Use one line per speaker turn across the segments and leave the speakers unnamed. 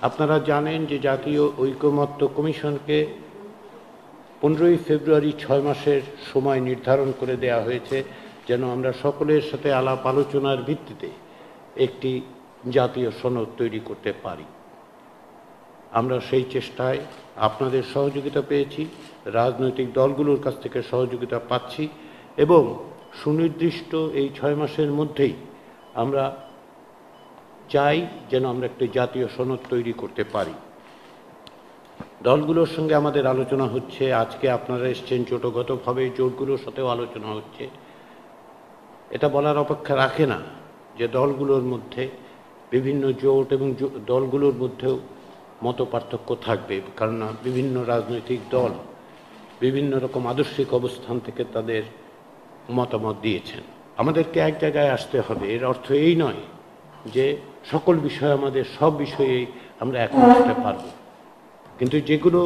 আপনারা জানেন যে জাতীয় ঐকমত্য কমিশনকে 15ই ফেব্রুয়ারি 6 মাসের সময় নির্ধারণ করে দেয়া হয়েছে, যেন আমরা সকলের সাথে আলাপ আলোচনার ভিত্তিতে একটি জাতীয় সনদ তৈরি করতে পারি। আমরা সেই চেষ্টায় আপনাদের সহযোগিতা পেয়েছি, রাজনৈতিক দলগুলোর কাছ থেকে সহযোগিতা পাচ্ছি এবং সুনির্দিষ্ট এই 6 মাসের মধ্যেই আমরা চাই যেন আমরা একটি জাতীয় সনদ তৈরি করতে পারি। দলগুলোর সঙ্গে আমাদের আলোচনা হচ্ছে, আজকে আপনারা এসছেন জোটগতভাবে, জোটগুলোর সাথেও আলোচনা হচ্ছে। এটা বলার অপেক্ষা রাখে না যে দলগুলোর মধ্যে বিভিন্ন জোট এবং দলগুলোর মধ্যেও মত পার্থক্য থাকবে, কারণ বিভিন্ন রাজনৈতিক দল বিভিন্ন রকম আদর্শিক অবস্থান থেকে তাদের মতামত দিয়েছেন। আমাদেরকে এক জায়গায় আসতে হবে। এর অর্থ এই নয় যে সকল বিষয়ে আমাদের সব বিষয়েই আমরা একমত হতে পারব, কিন্তু যেগুলো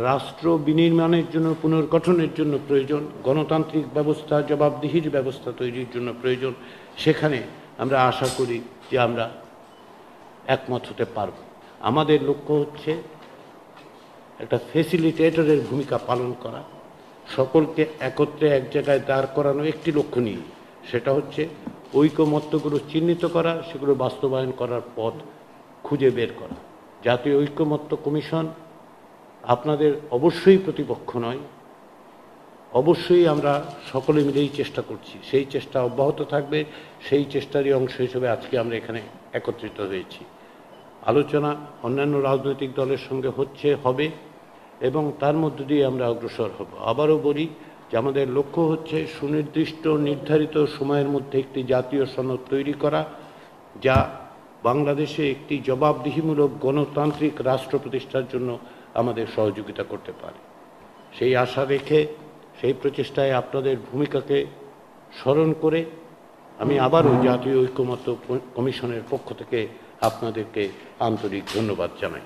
রাষ্ট্র বিনির্মাণের জন্য, পুনর্গঠনের জন্য প্রয়োজন, গণতান্ত্রিক ব্যবস্থা, জবাবদিহির ব্যবস্থা তৈরির জন্য প্রয়োজন, সেখানে আমরা আশা করি যে আমরা একমত হতে পারব। আমাদের লক্ষ্য হচ্ছে একটা ফেসিলিটেটরের ভূমিকা পালন করা, সকলকে একত্রে এক জায়গায় দাঁড় করানো একটি লক্ষ্য নিয়ে, সেটা হচ্ছে ঐকমত্যগুলো চিহ্নিত করা, সেগুলো বাস্তবায়ন করার পথ খুঁজে বের করা। জাতীয় ঐকমত্য কমিশন আপনাদের অবশ্যই প্রতিপক্ষ নয়, অবশ্যই আমরা সকলে মিলেই চেষ্টা করছি, সেই চেষ্টা অব্যাহত থাকবে। সেই চেষ্টারই অংশ হিসেবে আজকে আমরা এখানে একত্রিত হয়েছি। আলোচনা অন্যান্য রাজনৈতিক দলের সঙ্গে হবে এবং তার মধ্য দিয়ে আমরা অগ্রসর হব। আবারও বলি যে আমাদের লক্ষ্য হচ্ছে সুনির্দিষ্ট নির্ধারিত সময়ের মধ্যে একটি জাতীয় সনদ তৈরি করা, যা বাংলাদেশে একটি জবাবদিহিমূলক গণতান্ত্রিক রাষ্ট্র প্রতিষ্ঠার জন্য আমাদের সহযোগিতা করতে পারে। সেই আশা রেখে, সেই প্রচেষ্টায় আপনাদের ভূমিকাকে স্মরণ করে আমি আবারও জাতীয় ঐকমত্য কমিশনের পক্ষ থেকে আপনাদেরকে আন্তরিক ধন্যবাদ জানাই।